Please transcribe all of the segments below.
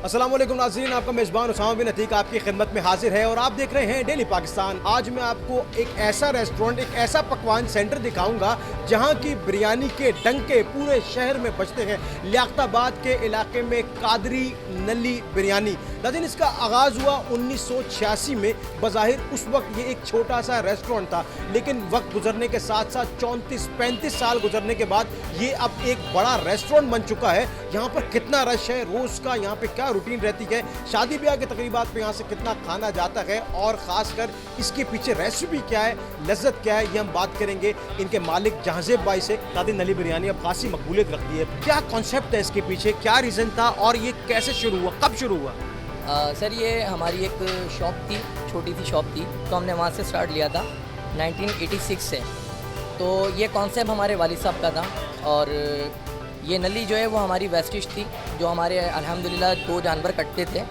अस्सलाम वालेकुम नाज़रीन, आपका मेज़बान उसामा बिन अतीक आपकी खिदमत में हाजिर है और आप देख रहे हैं डेली पाकिस्तान। आज मैं आपको एक ऐसा रेस्टोरेंट, एक ऐसा पकवान सेंटर दिखाऊंगा जहां की बिरयानी के डंके पूरे शहर में बजते हैं। लियाकताबाद के इलाके में कादरी नली बिरयानी। नाज़रीन, इसका आगाज़ हुआ 1986 में। बज़ाहिर उस वक्त ये एक छोटा सा रेस्टोरेंट था, लेकिन वक्त गुजरने के साथ साथ 34-35 साल गुजरने के बाद ये अब एक बड़ा रेस्टोरेंट बन चुका है। यहाँ पर कितना रश है रोज़ का, यहाँ पे क्या रूटीन रहती है, शादी ब्याह के तकरीबात पे यहाँ से कितना खाना जाता है और ख़ासकर इसके पीछे रेसिपी क्या है, लज्जत क्या है, ये हम बात करेंगे इनके मालिक जहांजेब भाई से। कादरी नली बिरयानी अब खासी मकबूलियत रखती है, क्या कॉन्सेप्ट है इसके पीछे, क्या रीज़न था और ये कैसे शुरू हुआ, कब शुरू हुआ? सर, ये हमारी एक शॉप थी, छोटी सी शॉप थी, तो हमने वहाँ से स्टार्ट लिया था 1986 से। तो ये कॉन्सेप्ट हमारे वालिद साहब का था और ये नली जो है वो हमारी वेस्टिश थी, जो हमारे अल्हम्दुलिल्लाह 2 जानवर कटते थे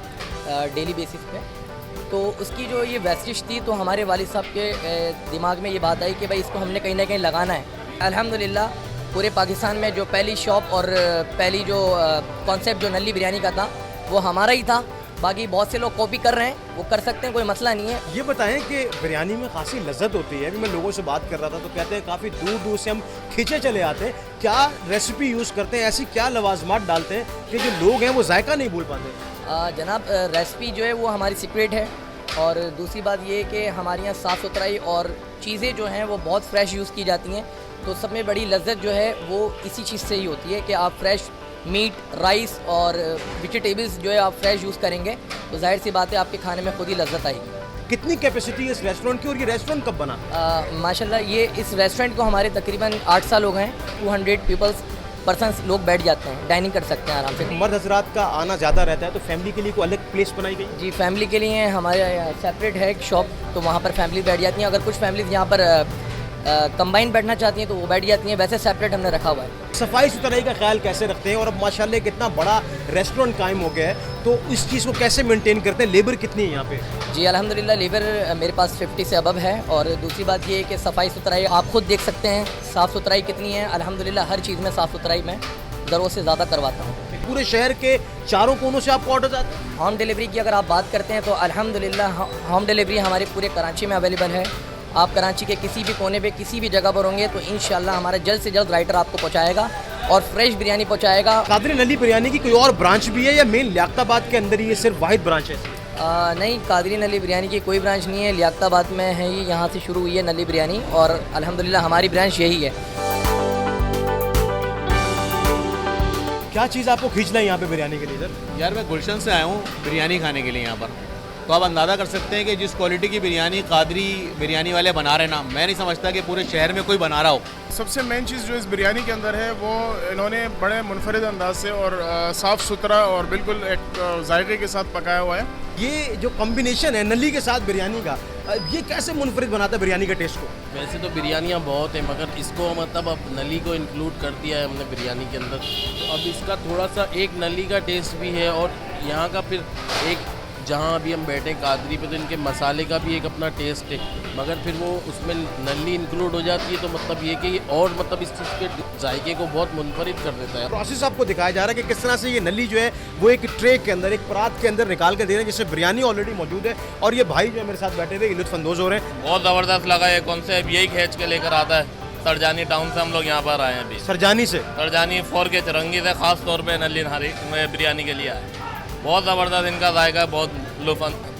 डेली बेसिस पे। तो उसकी जो ये वेस्टिश थी, तो हमारे वालिद साहब के दिमाग में ये बात आई कि भाई इसको हमने कहीं ना कहीं लगाना है। अल्हम्दुलिल्लाह पूरे पाकिस्तान में जो पहली शॉप और पहली जो कॉन्सेप्ट जो नली बिरयानी का था वो हमारा ही था। बाकी बहुत से लोग कॉपी कर रहे हैं, वो कर सकते हैं, कोई मसला नहीं है। ये बताएं कि बिरयानी में खासी लज्जत होती है। अभी मैं लोगों से बात कर रहा था तो कहते हैं काफ़ी दूर दूर से हम खींचे चले आते हैं। क्या रेसिपी यूज़ करते हैं, ऐसी क्या लवाजमात डालते हैं कि जो लोग हैं वो जायका नहीं भूल पाते? जनाब, रेसिपी जो है वो हमारी सीक्रेट है और दूसरी बात ये है कि हमारे यहाँ साफ़ सुथराई और चीज़ें जो हैं वो बहुत फ्रेश यूज़ की जाती हैं। तो सब में बड़ी लज्जत जो है वो इसी चीज़ से ही होती है कि आप फ्रेश मीट, राइस और वेजिटेबल्स जो है आप फ्रेश यूज़ करेंगे तो जाहिर सी बात है आपके खाने में खुद ही लज्जत आएगी। कितनी कैपेसिटी है इस रेस्टोरेंट की और ये रेस्टोरेंट कब बना? माशाल्लाह, ये इस रेस्टोरेंट को हमारे तकरीबन 8 साल हो गए हैं। 200 पर्सन्स लोग बैठ जाते हैं, डाइनिंग कर सकते हैं आराम से। मर्द हजरात का आना ज़्यादा रहता है तो फैमिली के लिए कोई अलग प्लेस बनाई गई? जी, फैमिली के लिए हमारे सेपरेट है एक शॉप, तो वहाँ पर फैमिली बैठ जाती हैं। अगर कुछ फैमिलीज यहाँ पर कंबाइन बैठना चाहती हैं तो वो बैठ जाती हैं, वैसे सेपरेट हमने रखा हुआ है। सफाई सुथराई का ख्याल कैसे रखते हैं और अब माशाल्लाह कितना बड़ा रेस्टोरेंट कायम हो गया है, तो इस चीज़ को कैसे मेंटेन करते हैं? लेबर कितनी है यहाँ पे? जी अल्हम्दुलिल्लाह, लेबर मेरे पास 50 से अबव है। और दूसरी बात ये है कि सफाई सुथराई आप खुद देख सकते हैं, साफ़ सुथराई कितनी है। अल्हम्दुलिल्लाह हर चीज़ में साफ़ सुथराई मैं ज़रूरत से ज़्यादा करवाता हूँ। पूरे शहर के चारों कोनों से आपको ऑर्डर आते हैं? होम डिलीवरी की अगर आप बात करते हैं तो अल्हम्दुलिल्लाह होम डिलीवरी हमारे पूरे कराची में अवेलेबल है। आप कराची के किसी भी कोने पे किसी भी जगह पर होंगे तो इंशाल्लाह हमारा जल्द से जल्द राइडर आपको पहुंचाएगा और फ्रेश बिरयानी पहुंचाएगा। कादरी नली बिरयानी की कोई और ब्रांच भी है या मेन लियाकताबाद के अंदर ही ये सिर्फ वाहिद ब्रांच है? नहीं, कादरी नली बिरयानी की कोई ब्रांच नहीं है, लियाकताबाद में है ही, यहाँ से शुरू हुई है नली बिरयानी और अल्हम्दुलिल्लाह हमारी ब्रांच यही है। क्या चीज़ आपको खींचना है यहाँ पे बिरयानी के लिए सर? यार, मैं गुलशन से आया हूँ बिरयानी खाने के लिए यहाँ पर, तो आप अंदाज़ा कर सकते हैं कि जिस क्वालिटी की बिरयानी कादरी बिरयानी वाले बना रहे ना, मैं नहीं समझता कि पूरे शहर में कोई बना रहा हो। सबसे मेन चीज़ जो इस बिरयानी के अंदर है वो इन्होंने बड़े मुनफरिद अंदाज से और साफ़ सुथरा और बिल्कुल एक जायके के साथ पकाया हुआ है। ये जो कॉम्बिनेशन है नली के साथ बिरयानी का, ये कैसे मुनफरिद बनाता है बिरयानी के टेस्ट को? वैसे तो बिरयानियाँ बहुत हैं मगर इसको मतलब अब नली को इंक्लूड कर दिया है हमने बिरयानी के अंदर, तो अब इसका थोड़ा सा एक नली का टेस्ट भी है और यहाँ का फिर एक जहाँ अभी हम बैठे कादरी पे तो इनके मसाले का भी एक अपना टेस्ट है, मगर फिर वो उसमें नली इंक्लूड हो जाती है तो मतलब ये कि और मतलब इस चीज़ के जायके को बहुत मुनफरिद कर देता है। प्रोसेस आपको दिखाया जा रहा है कि किस तरह से ये नली जो है वो एक ट्रे के अंदर, एक परात के अंदर निकाल कर दे रहे हैं जिससे बिरयानी ऑलरेडी मौजूद है। और ये भाई जो है मेरे साथ बैठे हुए लुत्फानंदोज हो रहे हैं। बहुत ज़बरदस्त लगा ये कॉन्सेप्ट, यही खींच के लेकर आता है। सरजानी टाउन से हम लोग यहाँ पर आए हैं अभी। सरजानी से? सरजानी 4 के चरंगी से ख़ास तौर पर नली नहारी में बिरयानी के लिए आए। बहुत ज़बरदस्त इनका जायका, बहुत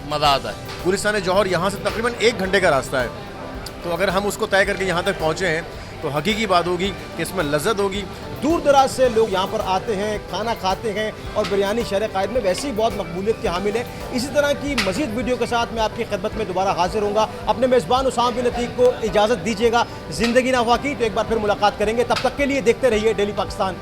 मज़ा आता है। गुलिस्तान जौहर यहाँ से तकरीबन 1 घंटे का रास्ता है, तो अगर हम उसको तय करके यहाँ तक पहुँचे हैं तो हकीकी बात होगी कि इसमें लज्जत होगी। दूर दराज से लोग यहाँ पर आते हैं, खाना खाते हैं और बिरयानी शहर कायद में वैसे ही बहुत मकबूलियत के हामिल है। इसी तरह की मज़ीद वीडियो के साथ मैं आपकी खिदमत में दोबारा हाजिर होऊंगा। अपने मेज़बान उसामा बिन अतीक को इजाज़त दीजिएगा। ज़िंदगी ना हुआ की तो एक बार फिर मुलाकात करेंगे, तब तक के लिए देखते रहिए डेली पाकिस्तान।